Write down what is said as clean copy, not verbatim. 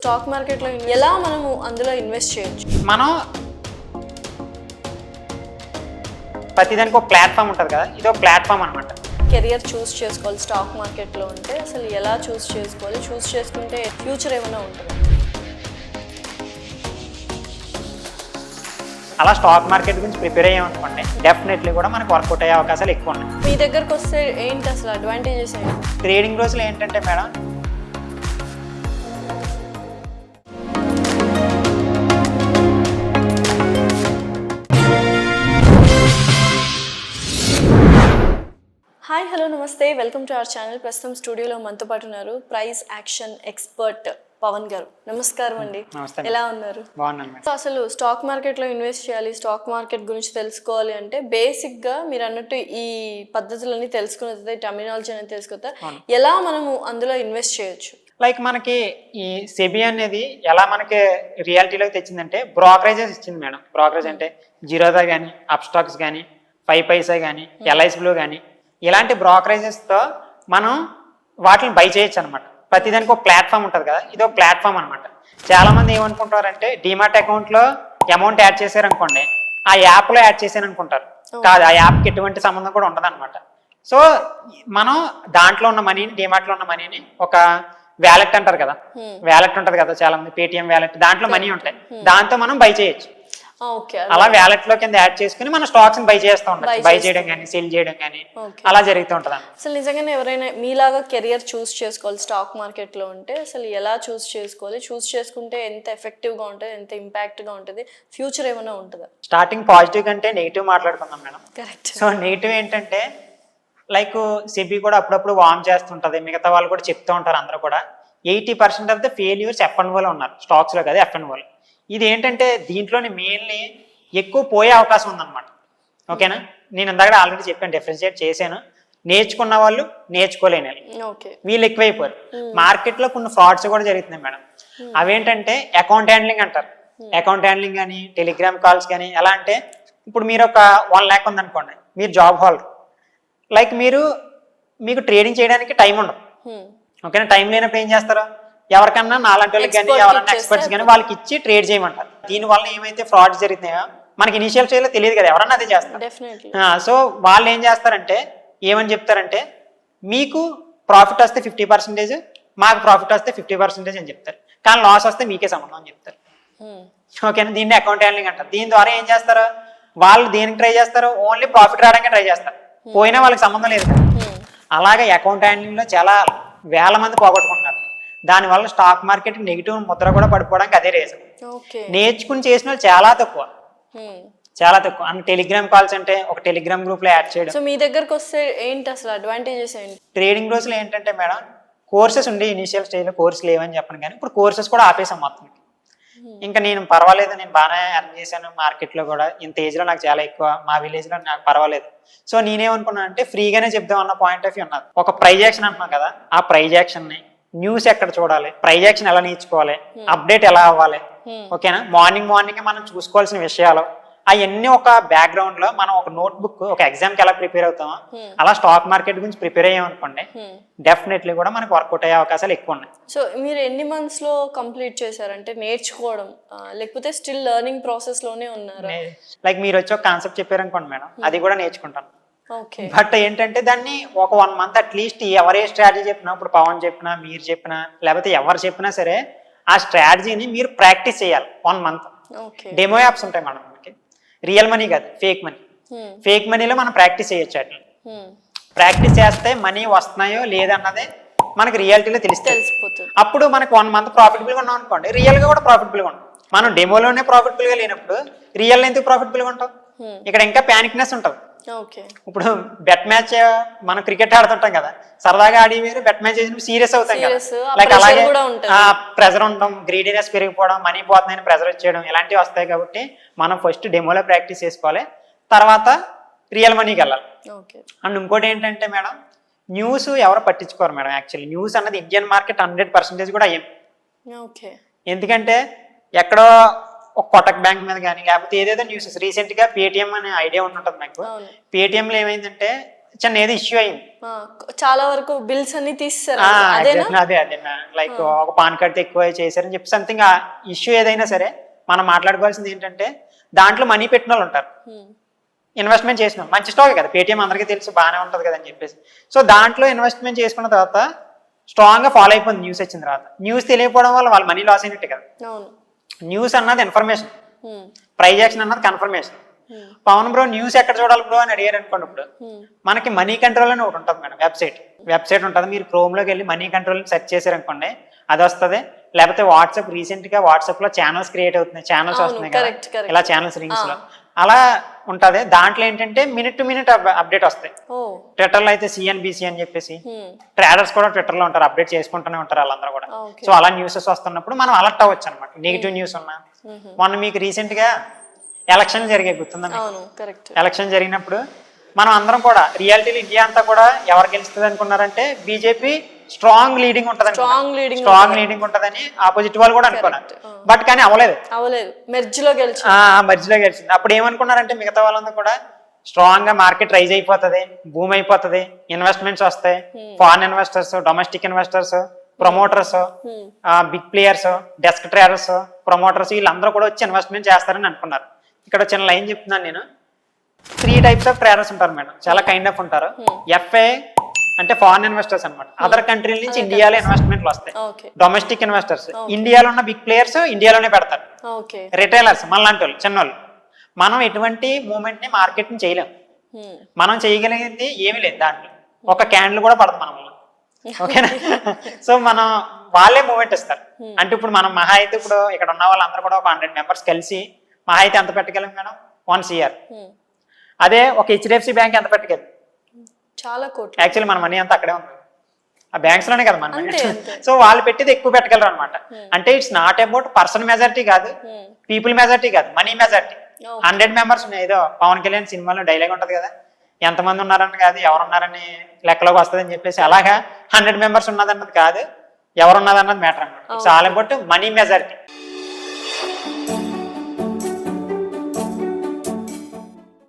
Stock మార్కెట్లో ఎలా మనము అందులో ఇన్వెస్ట్ చేయొచ్చు? మనం ప్రతిదానికి ఒక ప్లాట్ఫామ్ ఉంటుంది కదా, ఇది ఒక ప్లాట్ఫామ్ అనమాట. కెరియర్ చూస్ చేసుకోవాలి స్టాక్ మార్కెట్లో ఉంటే అసలు ఎలా చూస్ చేసుకోవాలి? చూస్ చేసుకుంటే ఫ్యూచర్ ఏమైనా ఉంటుంది? అలా స్టాక్ మార్కెట్ గురించి ప్రిపేర్ అయ్యామనుకోండి, డెఫినెట్లీ కూడా మనకు వర్కౌట్ అయ్యే అవకాశాలు ఎక్కువ ఉన్నాయి. మీ దగ్గరకు వస్తే ఏంటి అసలు అడ్వాంటేజెస్ ఏంటి? ట్రేడింగ్ రోజులు ఏంటంటే మేడం, హాయ్ హలో నమస్తే, వెల్కమ్ టు అవర్ ఛానల్. ప్రస్తుతం స్టూడియోలో మనతో పాటు ఉన్నారు ప్రైస్ యాక్షన్ ఎక్స్పర్ట్ పవన్ గారు. నమస్కారం అండి. నమస్తే. ఎలా ఉన్నారు? బాగున్నాను మేడం. సో అసలు స్టాక్ మార్కెట్లో ఇన్వెస్ట్ చేయాలి, స్టాక్ మార్కెట్ గురించి తెలుసుకోవాలి అంటే బేసిక్గా మీరు అన్నట్టు ఈ పద్ధతులన్నీ తెలుసుకున్న టర్మినాలజీ అనేది తెలుసుకుంటే ఎలా మనము అందులో ఇన్వెస్ట్ చేయొచ్చు? లైక్ మనకి ఈ సెబీ అనేది ఎలా మనకి రియాలిటీలోకి తెచ్చిందంటే బ్రోకరేజెస్ ఇచ్చింది మేడం. బ్రోకరేజ్ అంటే జీరోదా కానీ, అప్ స్టాక్స్ కానీ, 5 పైసా కానీ, ఎల్ఐసి బ్లూ కానీ, ఇలాంటి బ్రోకరేజెస్తో మనం వాటిని బై చేయొచ్చు అనమాట. ప్రతిదానికి ఒక ప్లాట్ఫామ్ ఉంటుంది కదా, ఇది ఒక ప్లాట్ఫామ్ అనమాట. చాలామంది ఏమనుకుంటారంటే డిమాట్ అకౌంట్లో అమౌంట్ యాడ్ చేశారనుకోండి, ఆ యాప్లో యాడ్ చేశాను అనుకుంటారు. కాదు, ఆ యాప్కి ఎటువంటి సంబంధం కూడా ఉండదు అనమాట. సో మనం దాంట్లో ఉన్న మనీని, డిమాట్లో ఉన్న మనీని ఒక వ్యాలెట్ అంటారు కదా, వ్యాలెట్ ఉంటుంది కదా చాలా మంది, పేటిఎం వ్యాలెట్, దాంట్లో మనీ ఉంటాయి, దాంతో మనం బై చేయొచ్చు. అలా వ్యాలెట్ లో కింద యాడ్ చేసుకుని మన స్టాక్స్ బై చేస్తూ ఉంటాం. బై చేయడం కానీ, సెల్ చేయడం కానీ అలా జరుగుతూ ఉంటుంది. అసలు నిజంగానే ఎవరైనా మీలాగా కెరియర్ చూస్ చేసుకోవాలి స్టాక్ మార్కెట్ లో ఉంటే అసలు ఎలా చూస్ చేసుకోవాలి? చూస్ చేసుకుంటే ఎంత ఎఫెక్టివ్ గా ఉంటుంది, ఎంత ఇంపాక్ట్ గా ఉంటుంది, ఫ్యూచర్ ఏమైనా ఉంటుందా? స్టార్టింగ్ పాజిటివ్ కంటే నెగిటివ్ మాట్లాడుకుందాం మేడం. కరెక్ట్. సో నెగిటివ్ ఏంటంటే లైక్ సెబీ కూడా అప్పుడప్పుడు వార్న్ చేస్తుంటది, మిగతా వాళ్ళు కూడా చెప్తూ ఉంటారు. అందరూ కూడా 80% ఆఫ్ ద ఫెయిల్యూర్స్ F&Oలో ఉన్నారు, స్టాక్స్ లో కదా, F&Oలో. ఇది ఏంటంటే దీంట్లోని మెయిన్లీ ఎక్కువ పోయే అవకాశం ఉందన్నమాట. ఓకేనా, నేను ఇందాక ఆల్రెడీ చెప్పాను, డిఫరెన్షియేట్ చేశాను. నేర్చుకున్న వాళ్ళు, నేర్చుకోలేని వీళ్ళు ఎక్కువైపోయారు. మార్కెట్లో కొన్ని ఫ్రాడ్స్ కూడా జరుగుతున్నాయి మేడం. అవేంటంటే అకౌంట్ హ్యాండ్లింగ్ అంటారు. అకౌంట్ హ్యాండ్లింగ్ కానీ, టెలిగ్రామ్ కాల్స్ కానీ. ఎలా అంటే ఇప్పుడు మీరు ఒక 1 lakh ఉందనుకోండి, మీరు జాబ్ హోల్డర్. లైక్ మీకు ట్రేడింగ్ చేయడానికి టైం ఉండదు. ఓకేనా, టైం లేనప్పుడు ఏం చేస్తారు, ఎవరికన్నా నాలాంటి వాళ్ళకి కానీ, ఎవరన్నా ఎక్స్పర్ట్స్ కానీ వాళ్ళకి ఇచ్చి ట్రేడ్ చేయమంటారు. దీనివల్ల ఏమైతే ఫ్రాడ్స్ జరుగుతున్నాయో మనకి ఇనిషియల్ స్టేజ్లో తెలియదు కదా, ఎవరన్నా అదే చేస్తారు. సో వాళ్ళు ఏం చేస్తారంటే, ఏమని చెప్తారంటే, మీకు ప్రాఫిట్ వస్తే 50%, మాకు ప్రాఫిట్ వస్తే 50% అని చెప్తారు. కానీ లాస్ వస్తే మీకే సంబంధం అని చెప్తారు. ఓకేనా, దీన్ని అకౌంట్ హ్యాండ్లింగ్ అంటారు. దీని ద్వారా ఏం చేస్తారు, వాళ్ళు దేనికి ట్రై చేస్తారు, ఓన్లీ ప్రాఫిట్ రావడానికి ట్రై చేస్తారు, పోయినా వాళ్ళకి సంబంధం లేదు. అలాగే అకౌంట్ హ్యాండ్లింగ్ లో చాలా వేల మంది పోగొట్టుకుంటున్నారు. దానివల్ల స్టాక్ మార్కెట్ నెగిటివ్ ముద్ర కూడా పడిపోవడానికి అదే రీజన్. నేర్చుకుని చేసిన వాళ్ళు చాలా తక్కువ. అండ్ టెలిగ్రామ్ కాల్స్ అంటే ఒక టెలిగ్రామ్ గ్రూప్ లో యాడ్ చేయడం. సో మీ దగ్గరకు వస్తే ఏంటి అసలు అడ్వాంటేజెస్ ఏంటి? ట్రేడింగ్ రోజులు ఏంటంటే మేడం, కోర్సెస్ ఉండే ఇనిషియల్ స్టేజ్ లో కోర్స్ లేవని చెప్పను, కానీ ఇప్పుడు కోర్సెస్ కూడా ఆపేసాం మొత్తం. ఇంకా నేను పర్వాలేదు, నేను బాగానే అర్న్ చేశాను మార్కెట్ లో కూడా. ఇంత ఏజ్ లో నాకు చాలా ఎక్కువ, మా విలేజ్ లో నాకు పర్వాలేదు. సో నేనేమనుకున్నాను అంటే ఫ్రీగానే చెప్దాం అన్న పాయింట్ ఆఫ్ వ్యూ ఉన్నది. ఒక ప్రైజ్ యాక్షన్ అంటున్నాం కదా, ఆ ప్రైజ్ యాక్షన్ ని, న్యూస్ ఎక్కడ చూడాలి, ప్రైజ్ యాక్షన్ ఎలా నేర్చుకోవాలి, అప్డేట్ ఎలా అవ్వాలి, ఓకేనా, మార్నింగ్ మనం చూసుకోవాల్సిన విషయాలు అవన్నీ ఒక బ్యాక్గ్రౌండ్ లో మనం ఒక నోట్బుక్, ఒక ఎగ్జామ్ కి ఎలా ప్రిపేర్ అవుతామో అలా స్టాక్ మార్కెట్ గురించి ప్రిపేర్ అయ్యామనుకోండి, డెఫినెట్లీ కూడా మనకు వర్కౌట్ అయ్యే అవకాశాలు ఎక్కువ ఉన్నాయి. సో మీరు ఎన్ని మంత్స్ లో కంప్లీట్ చేశారంటే నేర్చుకోవడం, లేకపోతే స్టిల్ లెర్నింగ్ ప్రాసెస్ లోనే ఉన్నారు? లైక్ మీరు వచ్చి ఒక కాన్సెప్ట్ చెప్పారనుకోండి మేడం, అది కూడా నేర్చుకుంటాను. బట్ ఏంటంటే దాన్ని ఒక 1 month అట్లీస్ట్ ఎవరే స్ట్రాటజీ చెప్పినా, ఇప్పుడు పవన్ చెప్పినా, మీరు చెప్పినా, లేకపోతే ఎవరు చెప్పినా సరే ఆ స్ట్రాటజీని మీరు ప్రాక్టీస్ చేయాలి 1 month. డెమో యాప్స్ ఉంటాయి మేడం, మనకి రియల్ మనీ కాదు, ఫేక్ మనీ. ఫేక్ మనీలో మనం ప్రాక్టీస్ చేయొచ్చు. అట్లా ప్రాక్టీస్ చేస్తే మనీ వస్తున్నాయో లేదన్నదే మనకి రియాలిటీలో తెలిసిపోతుంది. అప్పుడు మనకి 1 month ప్రాఫిటబుల్గా ఉన్నాం అనుకోండి, రియల్గా కూడా ప్రాఫిటబుల్గా ఉంటాం. మనం డెమోలోనే ప్రాఫిటబుల్గా లేనప్పుడు రియల్ ఎందుకు ప్రాఫిటబుల్గా ఉంటాం? ఇక్కడ ఇంకా ప్యానిక్నెస్ ఉంటుంది. ఇప్పుడు బెట్ మ్యాచ్ మనం క్రికెట్ ఆడుతుంటాం కదా, సరదాగా ఆడి వేరు, బెట్ మ్యాచ్ చేసినప్పుడు సీరియస్ అవుతాం కదా. లైక్ అలాగే ప్రెజర్ ఉండడం, గ్రీడీనెస్ పెరిగిపోవడం, మనీ పోతుందని ప్రెజర్ వచ్చేయడం, ఇలాంటివి వస్తాయి. కాబట్టి మనం ఫస్ట్ డెమోలో ప్రాక్టీస్ చేసుకోవాలి, తర్వాత రియల్ మనీకి వెళ్ళాలి. అండ్ ఇంకోటి ఏంటంటే మేడం, న్యూస్ ఎవరు పట్టించుకోరు మేడం. యాక్చువల్లీ న్యూస్ అన్నది ఇండియన్ మార్కెట్ 100% కూడా అయ్యాం. ఎందుకంటే ఎక్కడో ఒక కొటక్ బ్యాంక్ మీద కానీ, లేకపోతే ఏదేదో న్యూసెస్ రీసెంట్ గా పేటిఎం అనే ఐడియా ఉంటుంటుంది నాకు. పేటిఎంలో ఏమైందంటే చిన్న ఏదో ఇష్యూ అయింది. చాలా వరకు బిల్స్ అన్ని తీస్తారు ఆ, అదేనా? exactly అదే లైక్ ఒక పాన్ కార్డ్ ఎక్కువ చేశారని చెప్పి సంథింగ్ ఆ ఇష్యూ ఏదైనా సరే మనం మాట్లాడుకోవాల్సింది ఏంటంటే దాంట్లో మనీ పెట్టిన వాళ్ళు ఉంటారు, ఇన్వెస్ట్మెంట్ చేసిన మంచి స్టాక్ కదా, పేటిఎం అందరికీ తెలుసు బాగానే ఉంటుంది కదా అని చెప్పేసి. సో దాంట్లో ఇన్వెస్ట్మెంట్ చేసుకున్న తర్వాత స్ట్రాంగ్ గా ఫాలో అయిపోయింది న్యూస్ వచ్చిన తర్వాత. న్యూస్ తెలియకపోవడం వల్ల వాళ్ళు మనీ లాస్ అయినట్టు కదా. అవును. న్యూస్ అన్నది ఇన్ఫర్మేషన్, ప్రైజ్ యాక్షన్ అన్నది కన్ఫర్మేషన్. పవన్ బ్రో న్యూస్ ఎక్కడ చూడాలి బ్రో అని అడిగారు అనుకోండి, ఇప్పుడు మనకి మనీ కంట్రోల్ అని ఒకటి ఉంటుంది మేడం, వెబ్సైట్ ఉంటుంది. మీరు క్రోమ్లోకి వెళ్ళి మనీ కంట్రోల్ సెర్చ్ చేశారనుకోండి అది వస్తుంది. లేకపోతే వాట్సాప్, రీసెంట్ గా వాట్సాప్ లో ఛానల్స్ క్రియేట్ అవుతున్నాయి, ఛానల్స్ వస్తున్నాయి కదా ఇలా ఛానల్స్ రింగ్స్ లో అలా ఉంటది. దాంట్లో ఏంటంటే మినిట్ టు మినిట్ అప్డేట్ వస్తాయి. ట్విట్టర్ లో అయితే సిఎన్బిసి అని చెప్పేసి ట్రేడర్స్ కూడా ట్విట్టర్ లో ఉంటారు, అప్డేట్ చేసుకుంటూనే ఉంటారు వాళ్ళందరూ కూడా. సో అలా న్యూసెస్ వస్తున్నప్పుడు మనం అలర్ట్ అవ్వచ్చు అనమాట, నెగిటివ్ న్యూస్ ఉన్నా. మొన్న మీకు రీసెంట్ గా ఎలక్షన్ జరిగాయి గుర్తుందా? ఎలక్షన్ జరిగినప్పుడు మనం అందరం కూడా రియాలిటీలో ఇండియా అంతా కూడా ఎవరు గెలుస్తుంది అనుకున్నారంటే బీజేపీ స్ట్రాంగ్ లీడింగ్ ఉంటదని, స్ట్రాంగ్ లీడింగ్ ఉంటదని ఆపోజిట్ వాళ్ళు కూడా అనుకున్నారు. బట్ కానీ అవ్వలేదు, మధ్యలో గెలిచింది. అప్పుడు ఏమనుకున్నారంటే మిగతా వాళ్ళందరూ కూడా స్ట్రాంగ్ గా మార్కెట్ రైజ్ అయిపోతుంది, భూమి అయిపోతుంది, ఇన్వెస్ట్మెంట్స్ వస్తాయి, foreign investors, domestic investors, promoters, big players, desk traders, promoters వీళ్ళందరూ కూడా వచ్చి ఇన్వెస్ట్మెంట్ చేస్తారని అనుకున్నారు. ఇక్కడ చిన్న లైన్ చెప్తున్నాను నేను. 3 types ఆఫ్ ట్రేడర్స్ ఉంటారు మేడం, చాలా కైండ్ ఆఫ్ ఉంటారు. ఎఫ్ఏ అంటే ఫారిన్ ఇన్వెస్టర్స్ అనమాట, అదర్ కంట్రీల నుంచి ఇండియాలో ఇన్వెస్ట్మెంట్లు వస్తాయి. డొమెస్టిక్ ఇన్వెస్టర్స్, ఇండియాలో ఉన్న బిగ్ ప్లేయర్స్ ఇండియాలోనే పెడతారు. రిటైలర్స్ మనలాంటి వాళ్ళు, చిన్నోళ్ళు. మనం ఎటువంటి మూవ్మెంట్ ని మార్కెట్ ని చేయలేం, మనం చేయగలిగింది ఏమీ లేదు దాంట్లో, ఒక క్యాండిల్ కూడా పడదు మనం. ఓకేనా? సో మనం వాళ్ళే మూవ్మెంట్ ఇస్తారు. అంటే ఇప్పుడు మనం మహా అయితే ఇప్పుడు ఇక్కడ ఉన్న వాళ్ళందరూ కూడా ఒక 100 members కలిసి మహా అయితే ఎంత పెట్టగలం మేడం? 1 CR. అదే ఒక హెచ్డిఎఫ్సి బ్యాంక్ ఎంత పెట్టగలదు? చాలా కోట్లు. యాక్చువల్లీ మన మనీ అంతా అక్కడే ఉంది, ఆ బ్యాంక్స్ లోనే కదా మన మనీ. సో వాళ్ళు పెట్టేది ఎక్కువ పెట్టగలరు అనమాట. అంటే it's not about person majority కాదు, పీపుల్ మెజారిటీ కాదు, మనీ మెజారిటీ. 100 members ఉన్నాయి. ఏదో పవన్ కళ్యాణ్ సినిమాలో డైలాగ్ ఉంటది కదా, ఎంతమంది ఉన్నారని కాదు ఎవరున్నారని లెక్కలోకి వస్తుంది అని చెప్పేసి. అలాగా 100 members ఉన్నదన్నది కాదు, ఎవరున్నదన్నది మ్యాటర్ అనమాట. It's all about money majority.